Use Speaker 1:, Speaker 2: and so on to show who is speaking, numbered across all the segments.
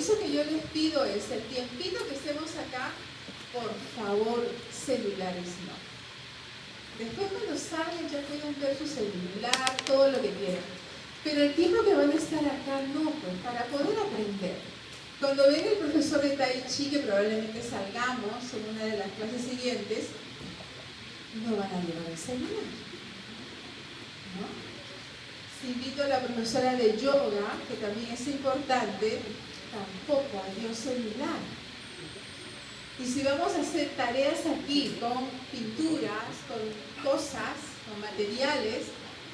Speaker 1: compromiso que yo les pido es el tiempito que estemos acá, por favor, celulares no. Después cuando salgan ya pueden ver su celular, todo lo que quieran. Pero el tiempo que van a estar acá no, pues, para poder aprender. Cuando venga el profesor de Tai Chi, que probablemente salgamos en una de las clases siguientes, no van a llevar el celular, ¿no? Si invito a la profesora de yoga, que también es importante, tampoco adiós celular. Y si vamos a hacer tareas aquí con pinturas, con cosas, con materiales,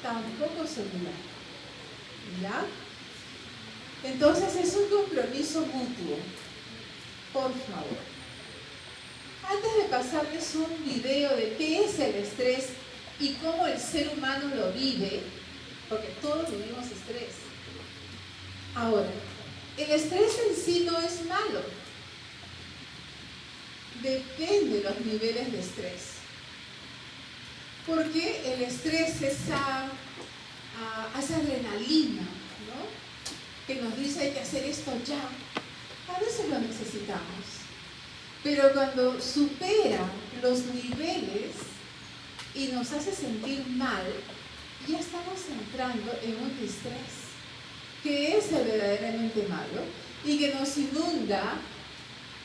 Speaker 1: tampoco celular. ¿Ya? Entonces es un compromiso mutuo. Por favor. Antes de pasarles un video de qué es el estrés y cómo el ser humano lo vive, porque todos vivimos estrés. Ahora, el estrés en sí no es malo. Depende de los niveles de estrés. Porque el estrés es esa adrenalina, ¿no? Que nos dice hay que hacer esto ya. A veces lo necesitamos. Pero cuando supera los niveles y nos hace sentir mal, ya estamos entrando en un estrés que es el verdaderamente malo y que nos inunda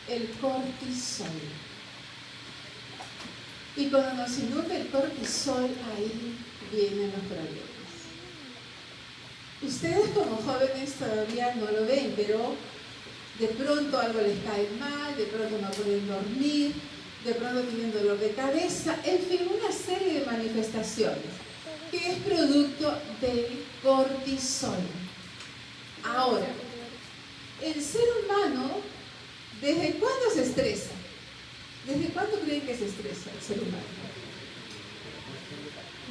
Speaker 1: el cortisol. Y cuando nos inunda el cortisol, ahí vienen los problemas. Ustedes como jóvenes todavía no lo ven, pero de pronto algo les cae mal, de pronto no pueden dormir, de pronto tienen dolor de cabeza, en fin, una serie de manifestaciones que es producto del cortisol. Ahora, el ser humano, ¿desde cuándo se estresa? ¿Desde cuándo creen que se estresa el ser humano?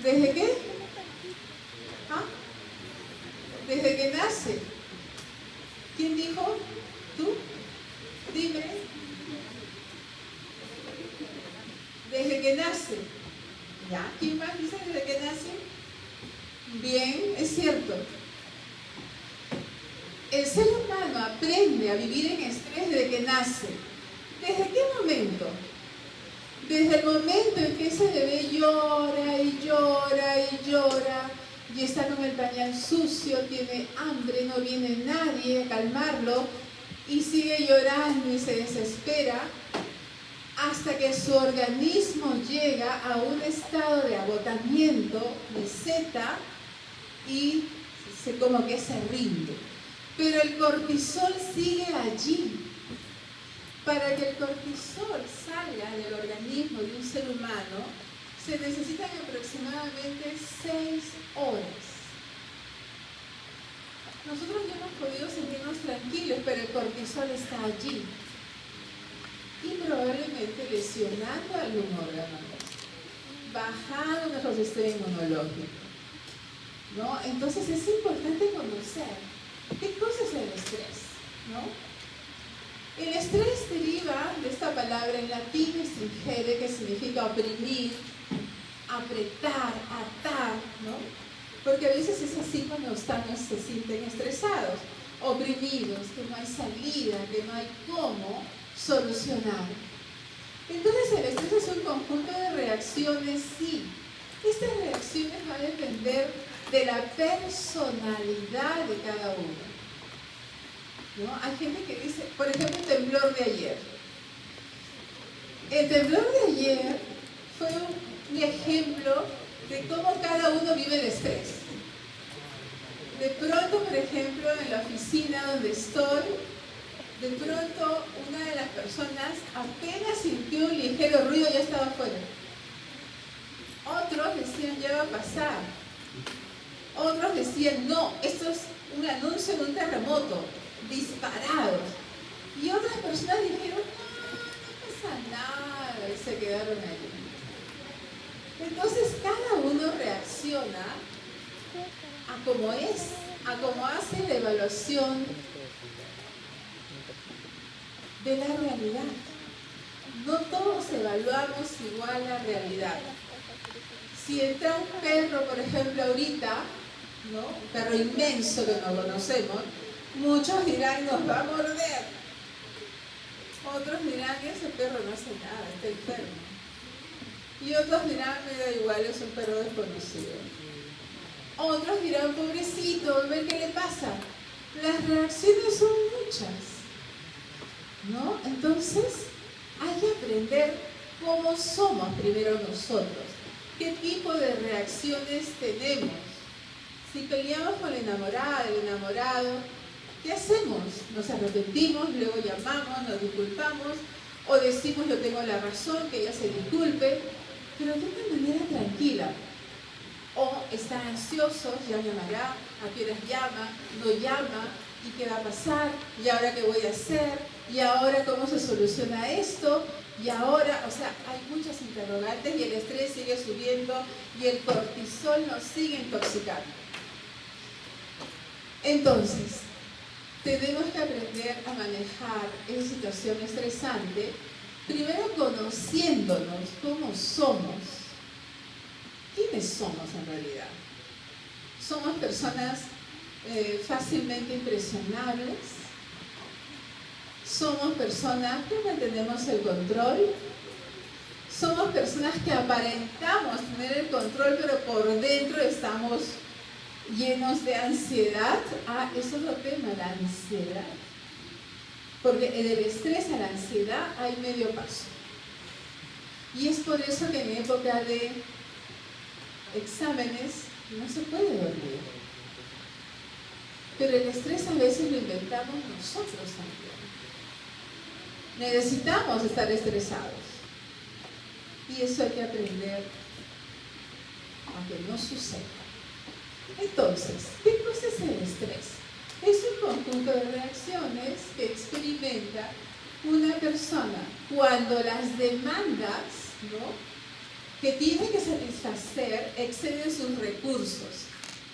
Speaker 1: ¿Desde qué? ¿Ah? Desde que nace. ¿Quién dijo? ¿Tú? Dime. Desde que nace. ¿Ya? ¿Quién más dice desde que nace? Bien, es cierto. El ser humano aprende a vivir en estrés desde que nace. ¿Desde qué momento? Desde el momento en que ese bebé llora y llora y llora y está con el pañal sucio, tiene hambre, no viene nadie a calmarlo y sigue llorando y se desespera hasta que su organismo llega a un estado de agotamiento, meseta, y como que se rinde. Pero el cortisol sigue allí. Para que el cortisol salga del organismo de un ser humano, se necesitan aproximadamente 6 horas. Nosotros ya hemos podido sentirnos tranquilos, pero el cortisol está allí. Y probablemente lesionando algún órgano, bajando nuestro sistema inmunológico, ¿no? Entonces es importante conocer qué cosa es el estrés, ¿no? El estrés deriva de esta palabra en latín stringere, que significa oprimir, apretar, atar, ¿no? Porque a veces es así cuando estamos, se sienten estresados, oprimidos, que no hay salida, que no hay cómo solucionar. Entonces el estrés es un conjunto de reacciones, sí. Estas reacciones van a depender de la personalidad de cada uno, ¿no? Hay gente que dice, por ejemplo, el temblor de ayer. El temblor de ayer fue un ejemplo de cómo cada uno vive el estrés. De pronto, por ejemplo, en la oficina donde estoy, de pronto una de las personas apenas sintió un ligero ruido y ya estaba afuera. Otros decían, ya va a pasar. Otros decían, no, esto es un anuncio de un terremoto, disparados. Y otras personas dijeron, no pasa nada, y se quedaron ahí. Entonces cada uno reacciona a cómo es, a cómo hace la evaluación de la realidad. No todos evaluamos igual la realidad. Si entra un perro, por ejemplo, ahorita, ¿no? Un perro inmenso que no conocemos, muchos dirán, nos va a morder. hace nada, está enfermo. Y otros dirán, me da igual, es un perro desconocido. Otros dirán, pobrecito, a ver qué le pasa. Las reacciones son muchas, ¿no? Entonces, hay que aprender cómo somos primero nosotros. ¿Qué tipo de reacciones tenemos? Si peleamos con la enamorada, el enamorado, ¿qué hacemos? Nos arrepentimos, luego llamamos, nos disculpamos, o decimos yo tengo la razón, que ella se disculpe, pero de una manera tranquila. O están ansiosos, ya llamará, a qué horas llama, no llama, y qué va a pasar, y ahora qué voy a hacer, y ahora cómo se soluciona esto, y ahora, o sea, hay muchas interrogantes y el estrés sigue subiendo y el cortisol nos sigue intoxicando. Entonces, tenemos que aprender a manejar esa situación estresante, primero conociéndonos cómo somos. ¿Quiénes somos en realidad? Somos personas fácilmente impresionables. Somos personas que mantenemos el control. Somos personas que aparentamos tener el control, pero por dentro estamos llenos de ansiedad. Ah, eso es otro tema, la ansiedad. Porque del estrés a la ansiedad hay medio paso. Y es por eso que en época de exámenes no se puede dormir. Pero el estrés a veces lo inventamos nosotros también. Necesitamos estar estresados. Y eso hay que aprender a que no suceda. Entonces, ¿qué cosa es el estrés? Es un conjunto de reacciones que experimenta una persona cuando las demandas, ¿no?, que tiene que satisfacer exceden sus recursos.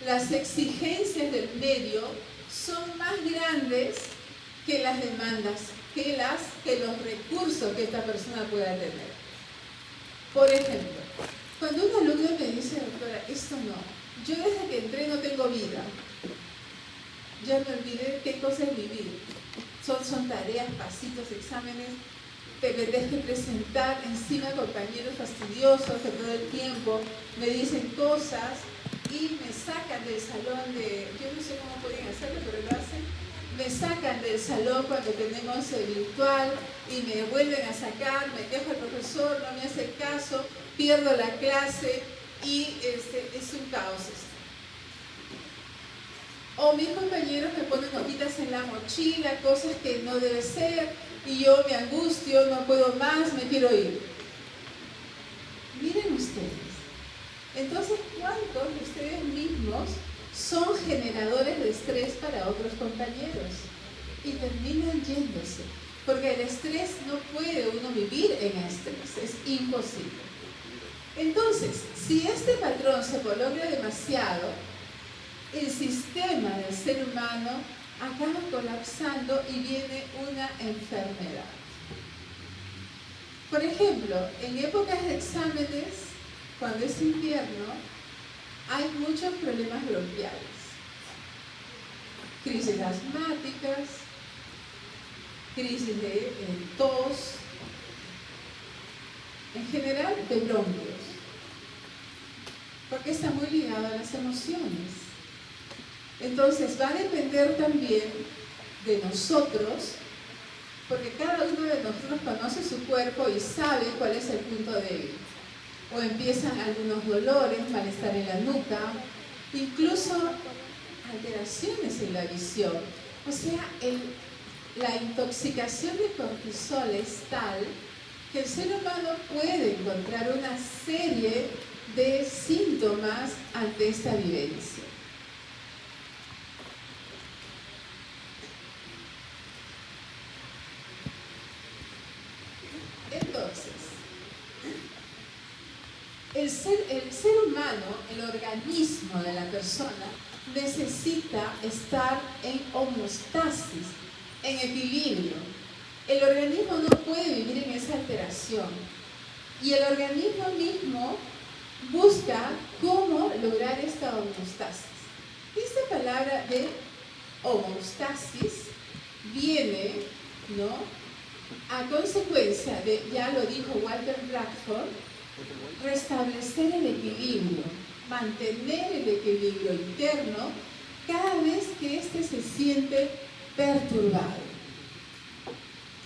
Speaker 1: Las exigencias del medio son más grandes que las demandas, que los recursos que esta persona pueda tener. Por ejemplo, cuando un alumno me dice, doctora, esto no, yo desde que entré no tengo vida, ya me olvidé qué cosa es vivir. Son tareas, pasitos, exámenes, te tendrás que presentar encima compañeros fastidiosos que todo el tiempo me dicen cosas y me sacan del salón de, yo no sé cómo pueden hacerlo, pero lo hacen, me sacan del salón cuando tenemos virtual y me vuelven a sacar, me quejo al profesor, no me hace caso, pierdo la clase y es un caos esto. O mis compañeros me ponen notitas en la mochila, cosas que no debe ser, y yo me angustio, no puedo más, me quiero ir. Miren ustedes. Entonces, ¿cuántos de ustedes mismos son generadores de estrés para otros compañeros? Y terminan yéndose. Porque el estrés no puede uno vivir en estrés, es imposible. Entonces, si este patrón se prolonga demasiado, el sistema del ser humano acaba colapsando y viene una enfermedad. Por ejemplo, en épocas de exámenes, cuando es invierno, hay muchos problemas bronquiales. Crisis asmáticas, crisis de tos, en general de bronquios, porque está muy ligado a las emociones. Entonces va a depender también de nosotros, porque cada uno de nosotros conoce su cuerpo y sabe cuál es el punto débil. O empiezan algunos dolores, malestar en la nuca, incluso alteraciones en la visión. O sea, la intoxicación de cortisol es tal que el ser humano puede encontrar una serie de síntomas ante esta vivencia. El ser humano, el organismo de la persona, necesita estar en homeostasis, en equilibrio. El organismo no puede vivir en esa alteración. Y el organismo mismo busca cómo lograr esta homeostasis. Esta palabra de homeostasis viene, ¿no?, a consecuencia de, ya lo dijo Walter Bradford, restablecer el equilibrio, mantener el equilibrio interno cada vez que éste se siente perturbado.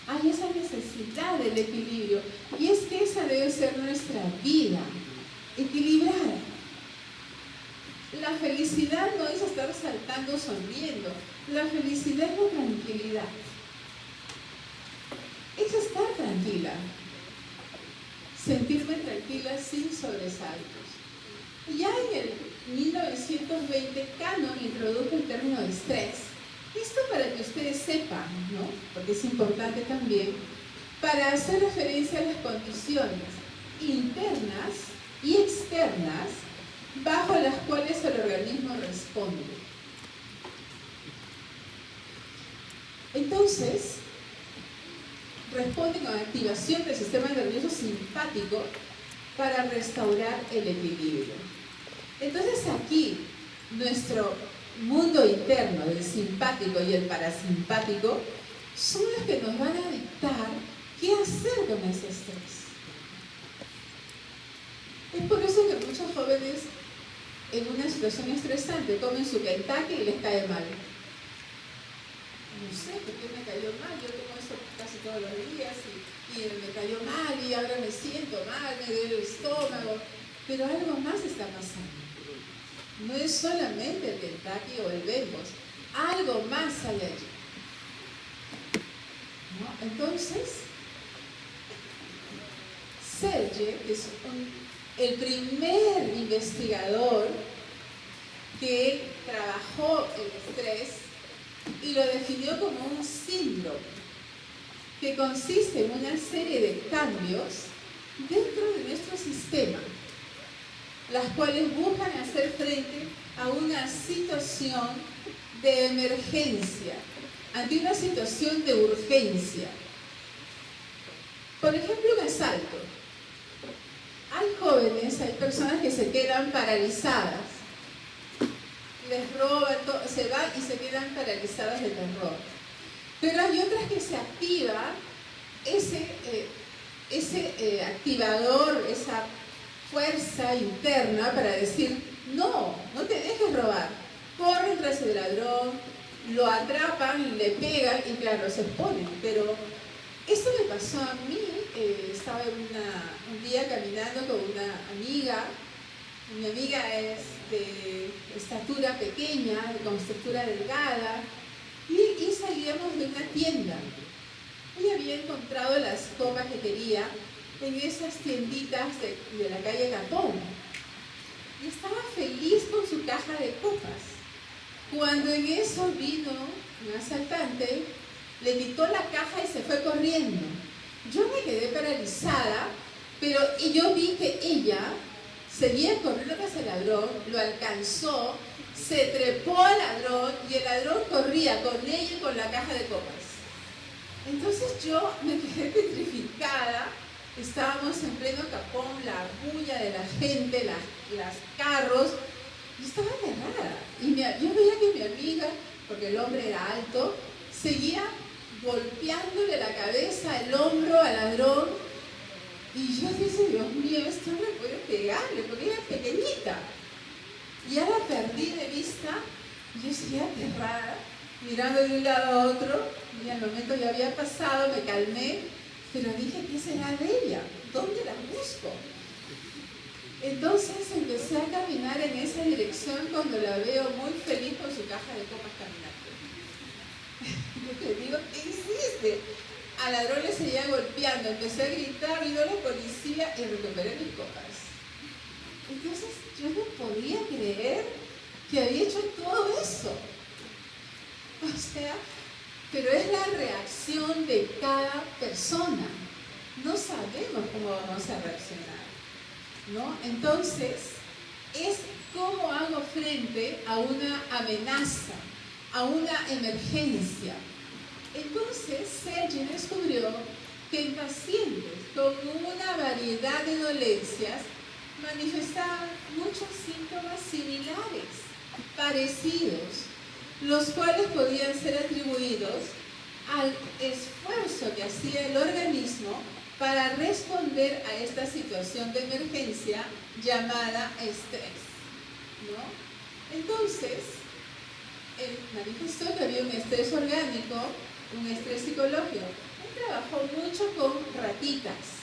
Speaker 1: Hay esa necesidad del equilibrio, y es que esa debe ser nuestra vida, equilibrada. La felicidad no es estar saltando, sonriendo. La felicidad es la tranquilidad. Es estar tranquila. Sentirme tranquila sin sobresaltos. Ya en el 1920, Cannon introdujo el término de estrés. Esto para que ustedes sepan, ¿no? Porque es importante también, para hacer referencia a las condiciones internas y externas bajo las cuales el organismo responde. Entonces, responde con activación del sistema nervioso simpático para restaurar el equilibrio. Entonces aquí, nuestro mundo interno del simpático y el parasimpático son los que nos van a dictar qué hacer con ese estrés. Es por eso que muchos jóvenes en una situación estresante comen su Kentucky y les cae mal. No sé por qué me cayó mal, yo como eso casi todos los días y me cayó mal y ahora me siento mal, me duele el estómago, pero algo más está pasando. No es solamente el Kentucky o el Bembos, algo más hay allí, ¿no? Entonces, Serge es el primer investigador que trabajó el estrés y lo definió como un síndrome que consiste en una serie de cambios dentro de nuestro sistema, las cuales buscan hacer frente a una situación de emergencia, ante una situación de urgencia. Por ejemplo, un asalto. Hay jóvenes, hay personas que se quedan paralizadas, les roban, se van y se quedan paralizadas de terror. Pero hay otras que se activa ese activador, esa fuerza interna para decir, no te dejes robar. Corren tras el ladrón, lo atrapan, le pegan y claro, se exponen. Pero esto me pasó a mí, estaba un día caminando con una amiga. Mi amiga es de estatura pequeña, de constructura delgada, y salíamos de una tienda. Ella había encontrado las copas que quería en esas tienditas de la calle Capón. Y estaba feliz con su caja de copas. Cuando en eso vino un asaltante, le quitó la caja y se fue corriendo. Yo me quedé paralizada, y yo vi que ella seguía corriendo tras el ladrón, lo alcanzó, se trepó al ladrón y el ladrón corría con ella y con la caja de copas. Entonces yo me quedé petrificada, estábamos en pleno Capón, la bulla de la gente, los carros, y estaba aterrada. Y yo veía que mi amiga, porque el hombre era alto, seguía golpeándole la cabeza, el hombro al ladrón. Y yo dije, Dios mío, esto no le puede pegarle, porque era pequeñita. Y ya la perdí de vista, y yo seguía aterrada, mirando de un lado a otro, y al momento ya había pasado, me calmé, pero dije, ¿qué será de ella? ¿Dónde la busco? Entonces empecé a caminar en esa dirección cuando la veo muy feliz con su caja de copas caminando. Yo te digo, ¿qué hiciste? Al ladrón le seguía golpeando, empecé a gritar, vino la policía y recuperé mis copas. Entonces yo no podía creer que había hecho todo eso. O sea, pero es la reacción de cada persona. No sabemos cómo vamos a reaccionar, ¿no? Entonces, es cómo hago frente a una amenaza, a una emergencia. Entonces, Serge descubrió que en pacientes con una variedad de dolencias manifestaban muchos síntomas similares, parecidos, los cuales podían ser atribuidos al esfuerzo que hacía el organismo para responder a esta situación de emergencia llamada estrés, ¿no? Entonces, él manifestó que había un estrés orgánico, un estrés psicológico. Él trabajó mucho con ratitas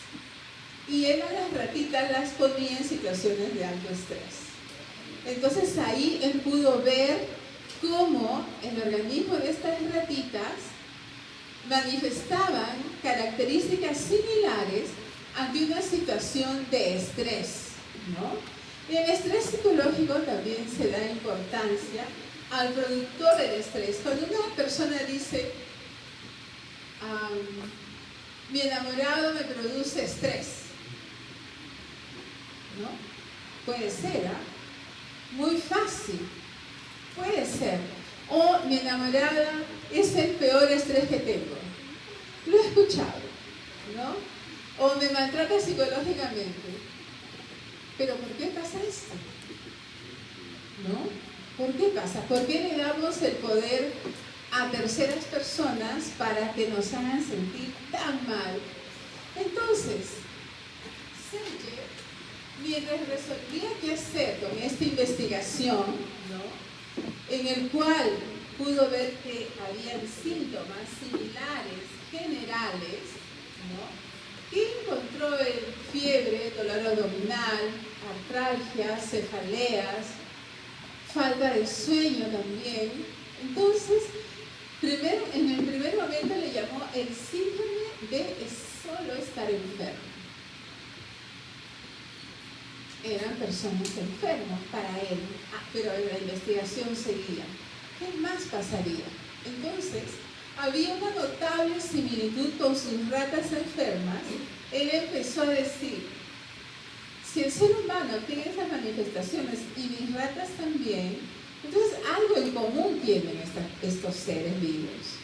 Speaker 1: y él a las ratitas las ponía en situaciones de alto estrés. Entonces ahí él pudo ver cómo el organismo de estas ratitas manifestaban características similares ante una situación de estrés, ¿no? Y el estrés psicológico también se da importancia al productor del estrés. Cuando una persona dice, mi enamorado me produce estrés, ¿no? Puede ser, muy fácil, puede ser. O mi enamorada es el peor estrés que tengo. Lo he escuchado, ¿no? O me maltrata psicológicamente. Pero ¿por qué pasa esto? ¿No? ¿Por qué pasa? ¿Por qué le damos el poder a terceras personas para que nos hagan sentir tan mal? Entonces, Sanger, mientras resolvía qué hacer con esta investigación, ¿no?, en el cual pudo ver que habían síntomas similares, generales, ¿no?, y encontró fiebre, dolor abdominal, artralgia, cefaleas, falta de sueño también. Entonces, en el primer momento le llamó el síndrome de solo estar enfermo. Eran personas enfermas para él, pero la investigación seguía. ¿Qué más pasaría? Entonces, había una notable similitud con sus ratas enfermas. Él empezó a decir, si el ser humano tiene esas manifestaciones y mis ratas también, entonces algo en común tienen estos seres vivos,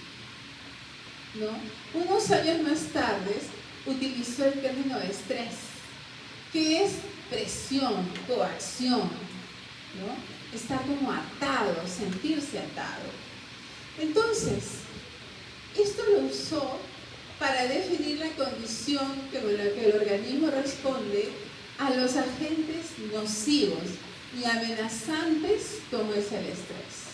Speaker 1: ¿no? Unos años más tarde utilizó el término de estrés, que es presión, coacción, ¿no? Estar como atado, sentirse atado. Entonces, esto lo usó para definir la condición con la que el organismo responde a los agentes nocivos y amenazantes como es el estrés.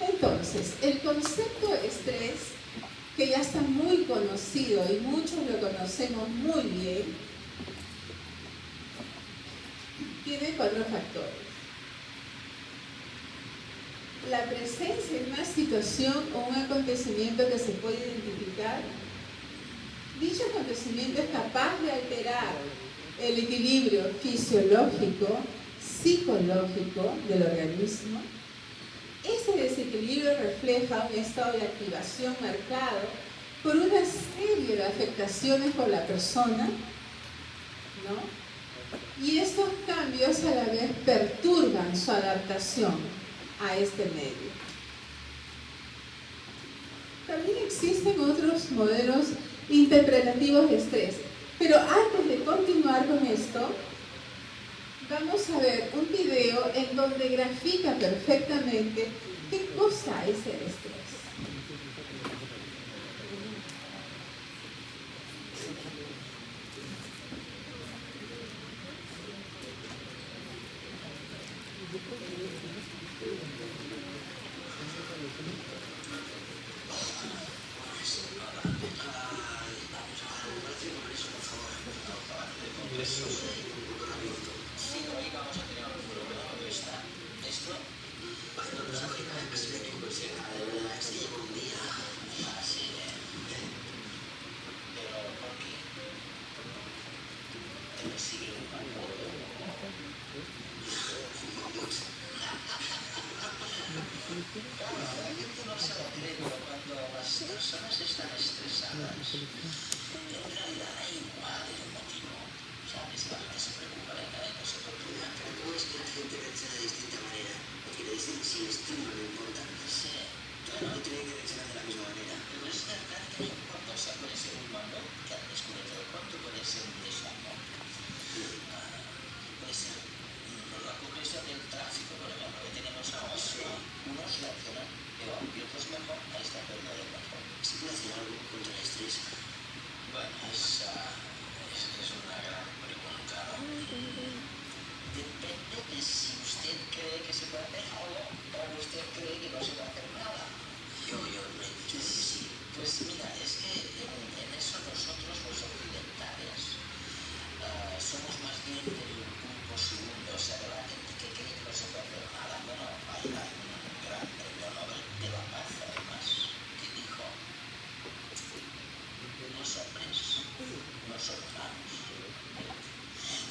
Speaker 1: Entonces, el concepto de estrés, que ya está muy conocido y muchos lo conocemos muy bien, tiene 4 factores. La presencia de una situación o un acontecimiento que se puede identificar. Dicho acontecimiento es capaz de alterar el equilibrio fisiológico, psicológico del organismo. Ese desequilibrio refleja un estado de activación marcado por una serie de afectaciones por la persona, ¿no? Y estos cambios a la vez perturban su adaptación a este medio. También existen otros modelos interpretativos de estrés, pero antes de continuar con esto, vamos a ver un video en donde grafica perfectamente qué cosa es el estrés.
Speaker 2: mejor, ahí está, perder mejor. ¿Se puede hacer algo contra el estrés? Bueno, es una gran pregunta, ¿no? Depende de si usted cree que se puede hacer algo o usted cree que no se puede hacer nada. Yo me diría sí. Pues mira, es que en eso nosotros los occidentales somos más bien del grupo segundo, o sea, de la gente que cree que no se puede hacer nada. Bueno, hay un gran premio Nobel de la Paz, además, que dijo: los hombres no son humanos.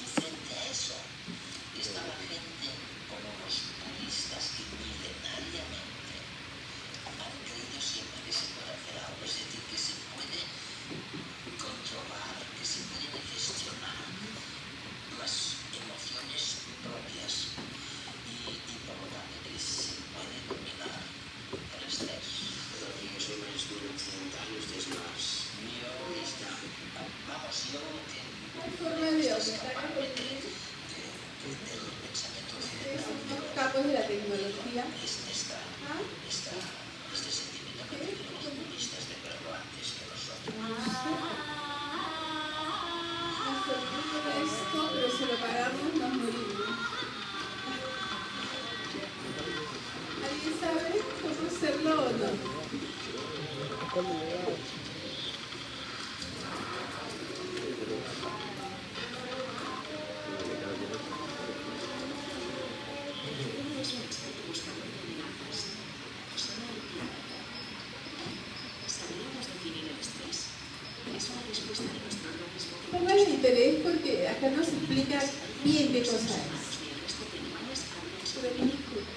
Speaker 2: Y frente a eso está la gente como los puristas que milenariamente han creído siempre que se puede hacer algo, es decir, que se puede controlar, que se pueden gestionar las emociones propias y por lo tanto que se puede dominar el estrés. Pero aquí yo soy más duro occidental y usted es más mío y está. Vamos, yo que es capaz de del pensamiento occidental,
Speaker 1: Los campos de la tecnología.
Speaker 2: este sentimiento que tienen los budistas de verlo antes que nosotros.
Speaker 1: Esto, pero si lo paramos nos morimos. ¿Alguien sabe cómo hacerlo o no? Póngale interés porque acá nos explica bien qué cosa es. Pero bien disculpa.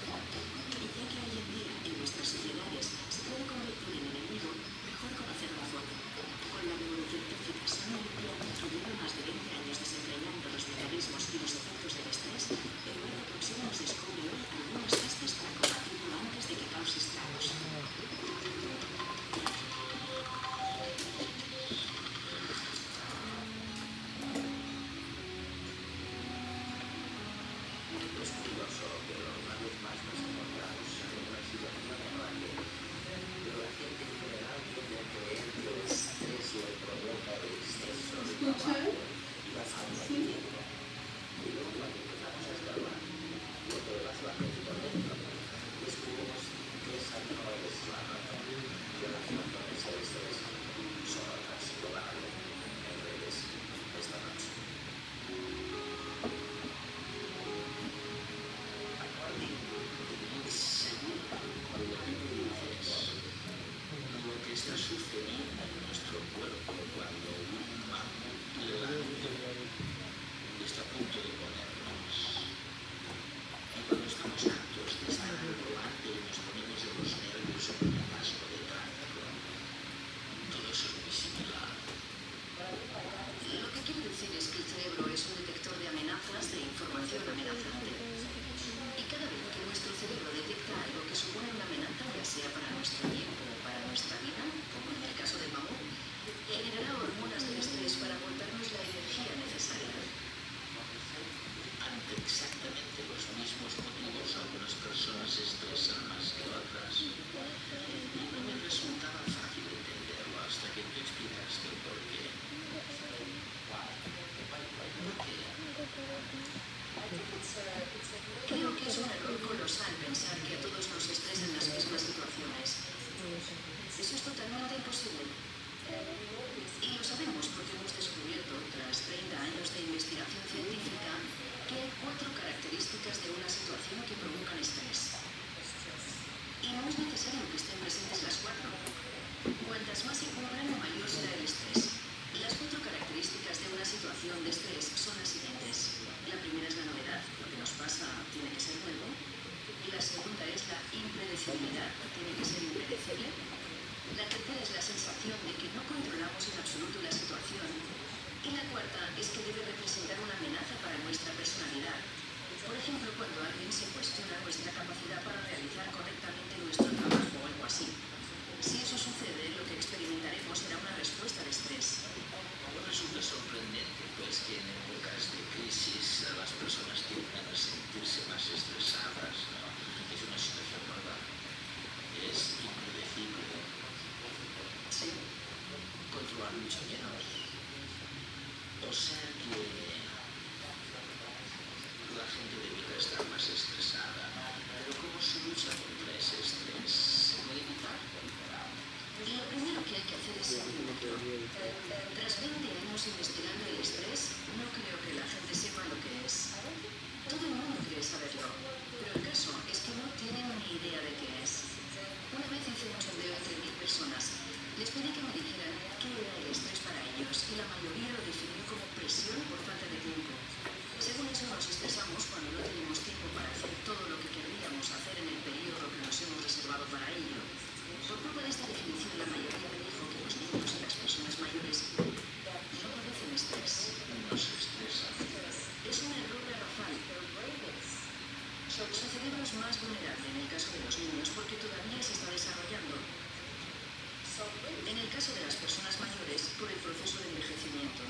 Speaker 3: Si eso sucede, lo que experimentaremos será
Speaker 2: mucho menos. O sea que la gente debería estar más estresada. Pero ¿cómo se lucha contra ese estrés? ¿Se puede evitar?
Speaker 3: Lo primero que hay que hacer es entenderlo. Tras 20 años investigando el estrés, no creo que la gente sepa lo que es. Todo el mundo quiere saberlo, pero el caso es que no tienen ni idea de qué es. Una vez hice un sondeo entre 1000 personas. Les pedí que me dijeran qué era el estrés para ellos y la mayoría lo definió como presión por falta de tiempo. Según eso nos estresamos cuando no tenemos tiempo para hacer todo lo que querríamos hacer en el periodo que nos hemos reservado para ello. Por culpa de esta definición, la mayoría me dijo que los niños y las personas mayores no padecen estrés.
Speaker 2: No se estresa.
Speaker 3: Es un error garrafal. Su cerebro es más vulnerable en el caso de los niños porque todavía se está desarrollando. En el caso de las personas mayores, por el proceso de envejecimiento.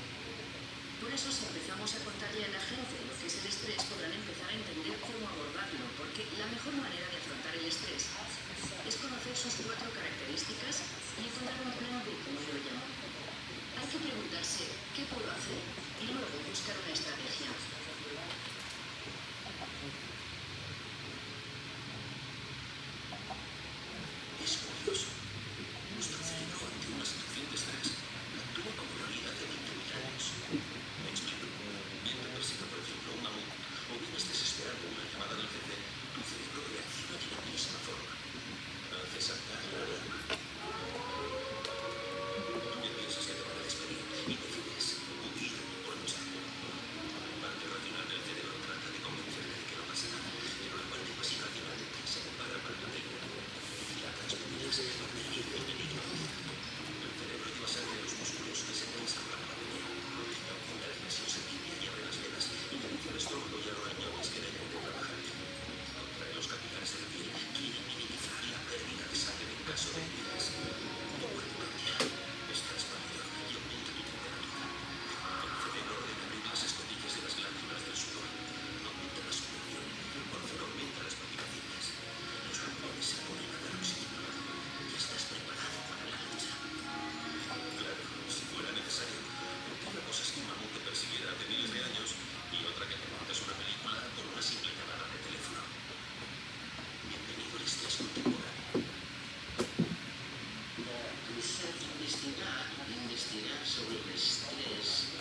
Speaker 3: Por eso, si empezamos a contarle a la gente lo que es el estrés, podrán empezar a entender cómo abordarlo, porque la mejor manera de afrontar el estrés es conocer sus 4 características y encontrar un plan B, como yo lo llamo. Hay que preguntarse qué puedo hacer y luego buscar una estrategia.
Speaker 2: Es curioso. Nuestro cerebro ante una situación de estrés actúa con prioridad de 20.000 años. Me explico. Bien te persiga, por ejemplo, un mamut, o bien estés esperando una llamada del jefe, tu cerebro reacciona de la misma forma. Hace saltar la alarma. Tú ya piensas que te van a despedir y decides huir por luchar. La parte racional del cerebro trata de convencerte de que no pasa nada, pero la parte más irracional de ti se prepara para la pelea. Dilatas tu vida se convierte en peligro. El cerebro lleva sangre a los músculos que se tensan para la pelea. Aumenta la presión sanguínea y abre las venas, influencia el estómago y a los riñones que deben de trabajar. Contrae los capilares de la piel, quiere minimizar la pérdida de sangre en caso de heridas. Tu cuerpo cambia, estás pálido y aumenta tu temperatura. El cerebro ordena abrir las escotillas de las glándulas del sudor. Aumenta la sudoración, por hacer aumenta las palpitaciones. Los pulmones se ponen a dar oxígeno. Ya estás preparado para la lucha. Claro, si fuera necesario. Porque una cosa es que un mamut te persiguiera hace miles de años y otra que te montes una película con una simple llamada de teléfono. Bienvenido al estrés contemporáneo. Investigar sobre el estrés,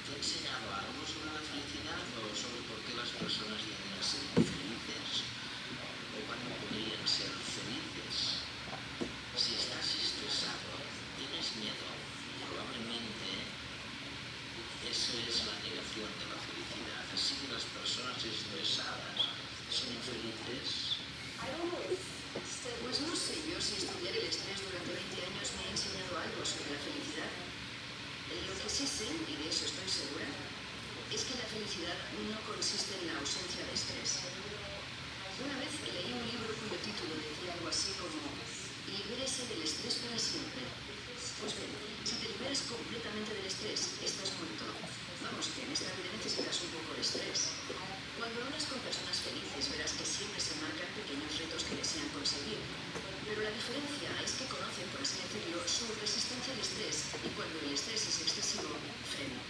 Speaker 2: ¿te ha enseñado algo sobre la felicidad o sobre por qué las personas llegan a ser infelices? ¿O cuándo podrían ser felices? Si estás estresado, tienes miedo, probablemente eso es la negación de la felicidad. Así que las personas estresadas son infelices.
Speaker 3: Pues no sé yo si estudiar el estrés durante 20 años me ha enseñado algo sobre la felicidad. Lo que sí sé, y de eso estoy segura, es que la felicidad no consiste en la ausencia de estrés. Una vez leí un libro cuyo título decía algo así como «Libérese del estrés para siempre». Pues bien, si te liberas completamente del estrés, estás muerto. Vamos, que en esta vida necesitas un poco de estrés. Cuando hablas con personas felices, verás que siempre se marcan pequeños retos que desean conseguir. Pero la diferencia es que conocen, por así decirlo, su resistencia al estrés y cuando el estrés es excesivo, frenan.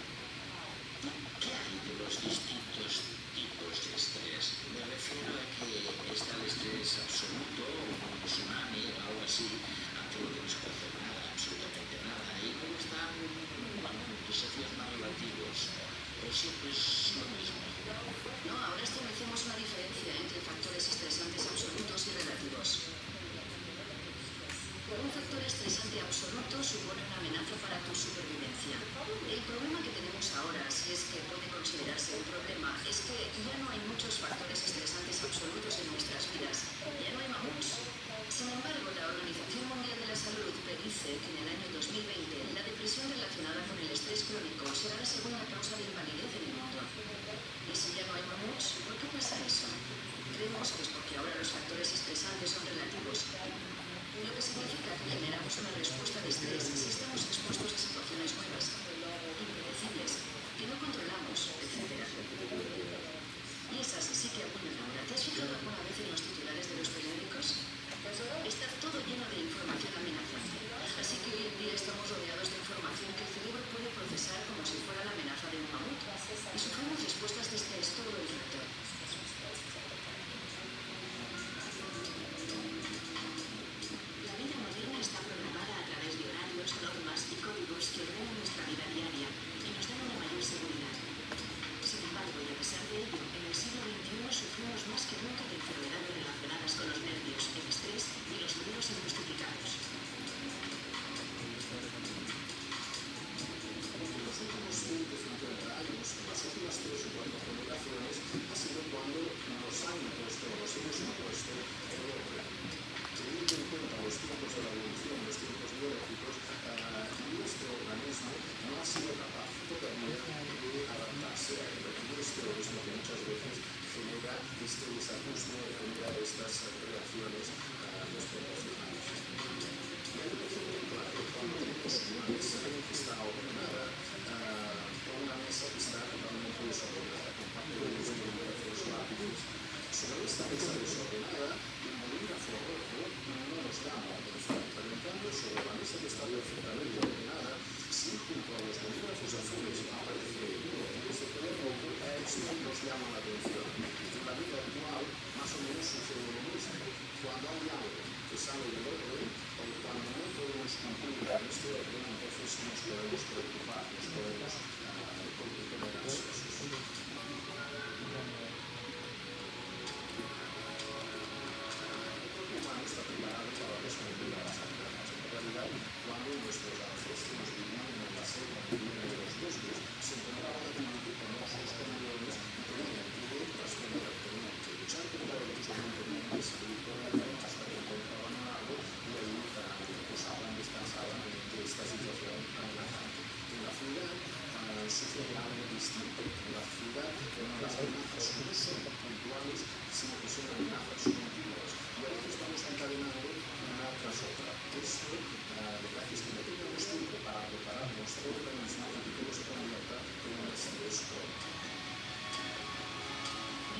Speaker 2: ¿Qué hay de los distintos tipos de estrés? Me refiero a que está el estrés absoluto, un tsunami o algo así, ante lo que no se puede hacer nada, absolutamente nada. Y luego están desafíos más relativos, pero siempre es lo mismo.
Speaker 3: No, ahora establecemos una diferencia entre factores estresantes absolutos y relativos. Un factor estresante absoluto supone una amenaza para tu supervivencia. El problema que tenemos ahora, si es que puede considerarse un problema, es que ya no hay muchos factores estresantes absolutos en nuestras vidas. Ya no hay mamuts. Sin embargo, la Organización Mundial de la Salud predice que en el año 2020 la depresión relacionada con el estrés crónico será la segunda causa de invalidez en el mundo. ¿Y si ya no hay mamuts? ¿Por qué pasa eso? Creemos que es porque ahora los factores estresantes son relativos. Lo que significa que generamos una respuesta de estrés si estamos expuestos a situaciones nuevas, impredecibles, que no controlamos, etc. Y esas sí que apoyan ahora. ¿Te has fijado alguna vez en los titulares de los periódicos? Está todo lleno de información amenazante. Así que hoy en día estamos rodeados de información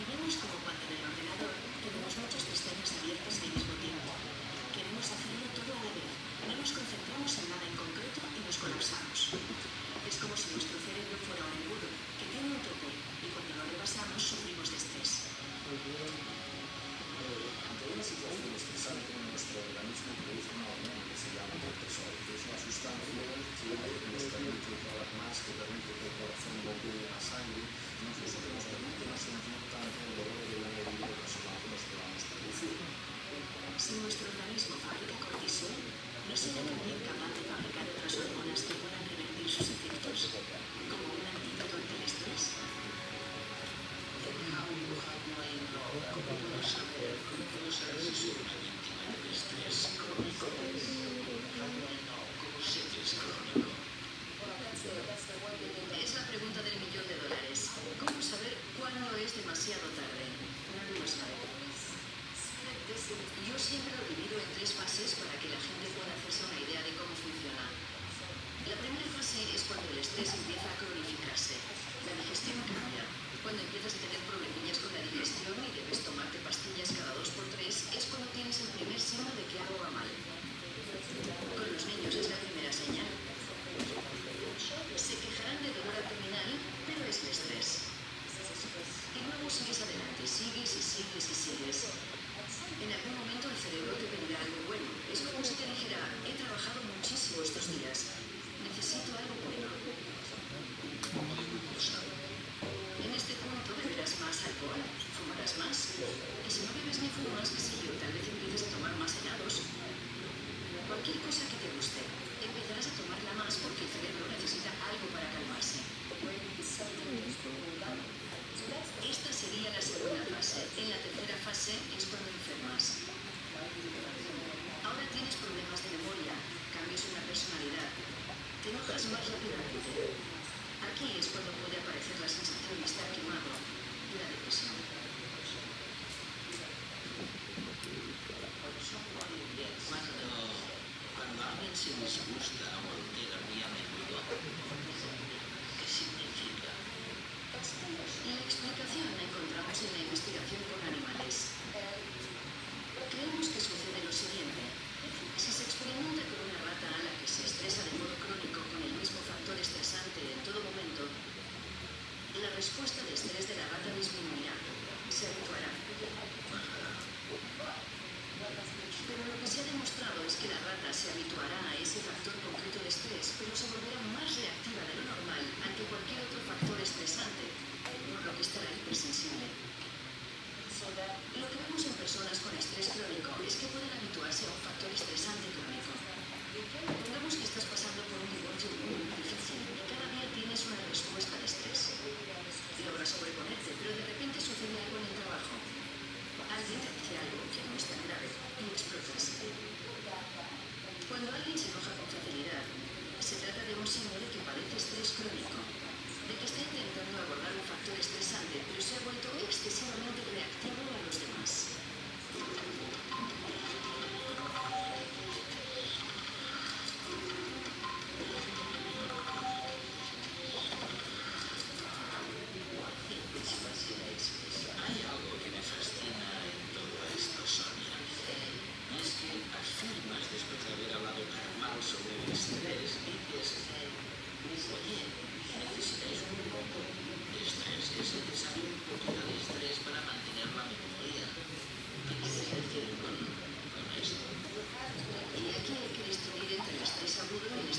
Speaker 3: Vivimos como cuando en el ordenador tenemos muchas pestañas abiertas al mismo tiempo. Queremos hacerlo todo a la vez. No nos concentramos en nada en concreto y nos colapsamos. Es como si nuestro cerebro fuera un embudo que tiene un tope y cuando lo rebasamos sufrimos de estrés.
Speaker 4: Ante una situación estresante, nuestro organismo produce una hormona que se llama cortisol, que es una sustancia que nos permite correr más, que permite que el corazón bombee la sangre, incluso que nos permite no sentir tanto el dolor de una herida ocasional que nos podamos producir.
Speaker 3: Si nuestro organismo fabrica cortisol, ¿no será también capaz de fabricar otras hormonas que puedan revertir sus efectos, como un antídoto ante el estrés?
Speaker 2: ¿Cómo puedo saber si soy una víctima del estrés crónico? ¿Cómo sé que es crónico?
Speaker 3: Es la pregunta del $1.000.000. ¿Cómo saber cuándo es demasiado tarde? Nadie lo sabe. Yo siempre lo divido en 3 fases para que la gente pueda hacerse una idea de cómo funciona. La primera fase es cuando el estrés empieza a cronificarse. La digestión cambia. Cuando empiezas a tener problemillas con la digestión y debes tomarte pastillas cada 2x3 es cuando tienes el primer signo de que algo va mal. Con los niños es la primera señal. Se quejarán de dolor abdominal, pero es el estrés. Y luego sigues adelante, sigues y sigues y sigues. En algún momento el cerebro te pedirá algo bueno. Es como si te dijera, he trabajado muchísimo estos días. Necesito algo bueno. En este punto beberás más alcohol, fumarás más. Y si no bebes ni fumas, qué sé yo, tal vez empieces a tomar más helados. Cualquier cosa que te guste, empezarás a tomarla más porque el cerebro necesita algo para calmarse. Esta sería la segunda fase. En la tercera fase es cuando enfermas. Ahora tienes problemas de memoria, cambios en la personalidad, te enojas más rápidamente. Aquí es cuando puede aparecer la sensación de estar quemado y la depresión.
Speaker 2: Cuando alguien se disgusta o altera muy a menudo, ¿qué significa?
Speaker 3: La explicación la encontramos en la investigación con animales. Creemos que sucede lo siguiente. Si se experimenta con una rata a la que se estresa de modo crónico con el mismo factor estresante en todo momento, la respuesta de estrés de la rata disminuirá, se habituará. Pero lo que se ha demostrado es que la rata se habituará a ese factor concreto de estrés, pero se volverá más reactiva de lo normal ante cualquier otro factor estresante, por lo que estará hipersensible. Lo que vemos en personas con estrés crónico es que pueden habituarse a un factor estresante crónico. Pongamos que estás pasando por un divorcio muy difícil y cada día tienes una respuesta de estrés. Logras sobreponerte, pero de repente sucede algo en el trabajo. Alguien te dice algo que no es tan grave y explotas. Cuando alguien se enoja con facilidad, se trata de un signo de que padece estrés crónico, de que está intentando abordar un factor estresante, pero se ha vuelto excesivamente reactivo a los demás.
Speaker 2: Hay algo que me fascina en todo esto, Sonia. Y es que afirmas, después de haber hablado tan mal sobre el estrés, dices, oye, necesitáis un poco de estrés, es necesario un poquito de estrés para mantener la memoria. ¿Qué quieres decir con esto?
Speaker 3: Y aquí hay que distinguir entre el estrés agudo y el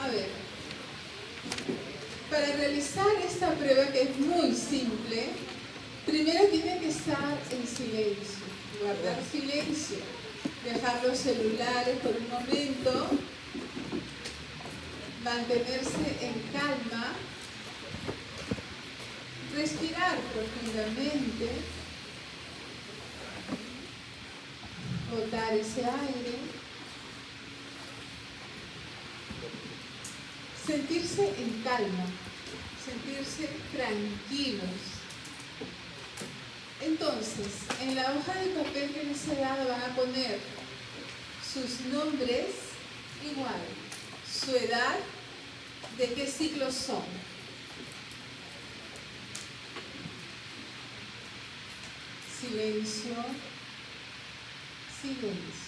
Speaker 1: A ver, para realizar esta prueba, que es muy simple, primero tiene que estar en silencio, guardar silencio, dejar los celulares por un momento, mantenerse en calma, respirar profundamente, botar ese aire, sentirse en calma, sentirse tranquilos. Entonces, en la hoja de papel que les he dado van a poner sus nombres igual, su edad, de qué ciclo son. Silencio, silencio.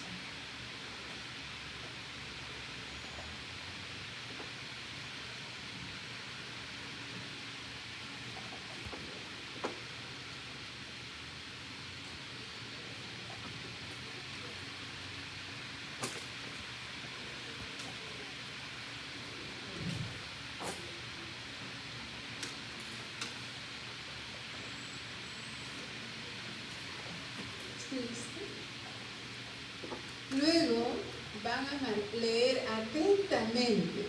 Speaker 1: Luego van a leer atentamente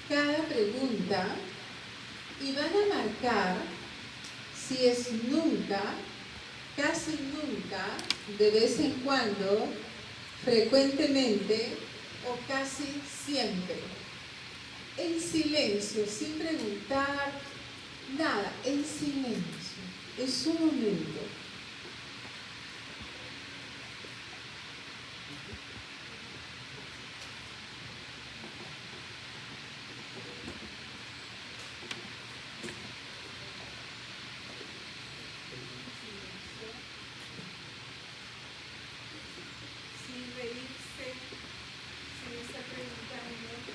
Speaker 1: cada pregunta y van a marcar si es nunca, casi nunca, de vez en cuando, frecuentemente o casi siempre. En silencio, sin preguntar nada, en silencio. Es un momento. Sin reírse, sin estar preguntando.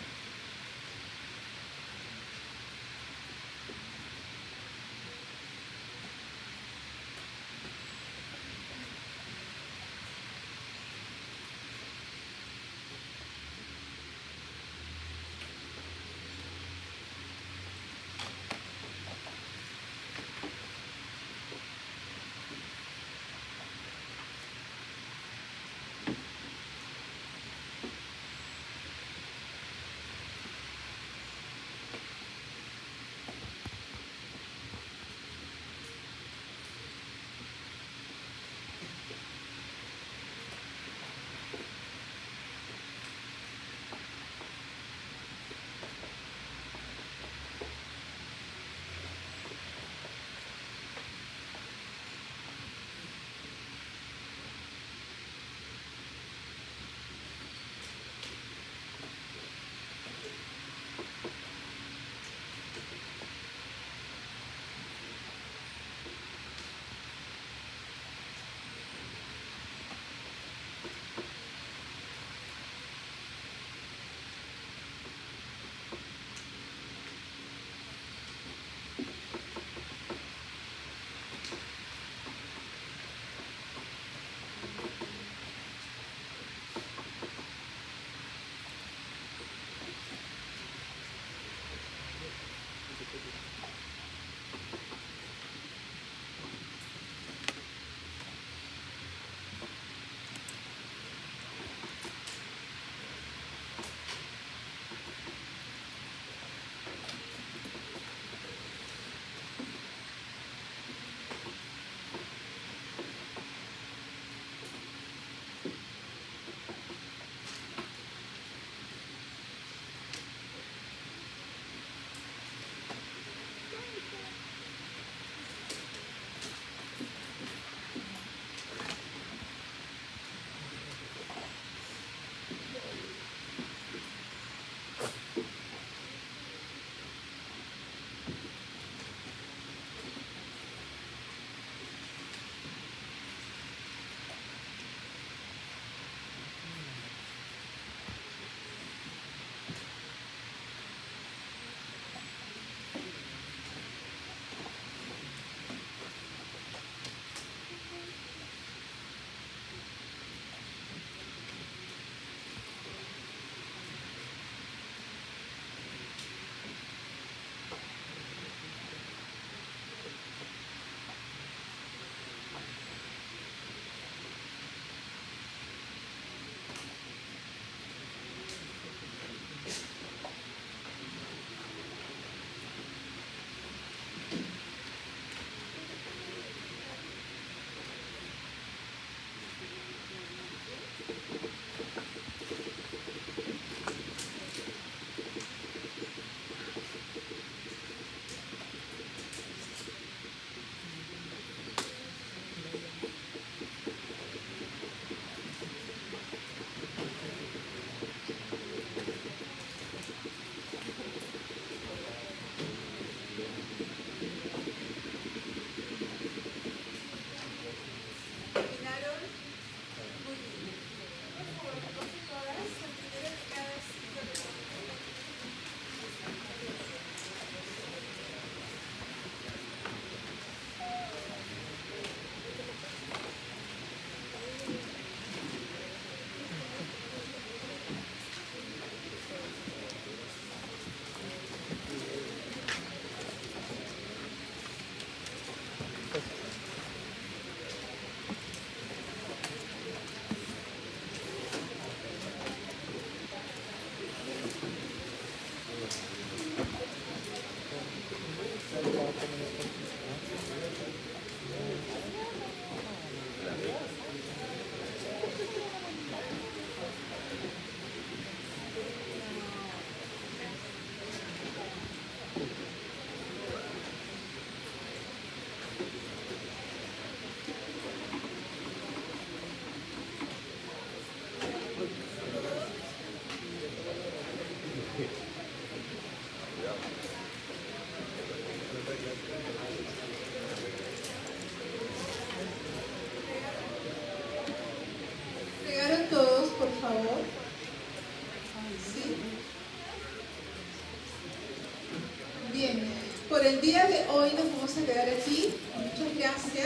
Speaker 1: por el día de hoy nos vamos a quedar aquí. Muchas gracias.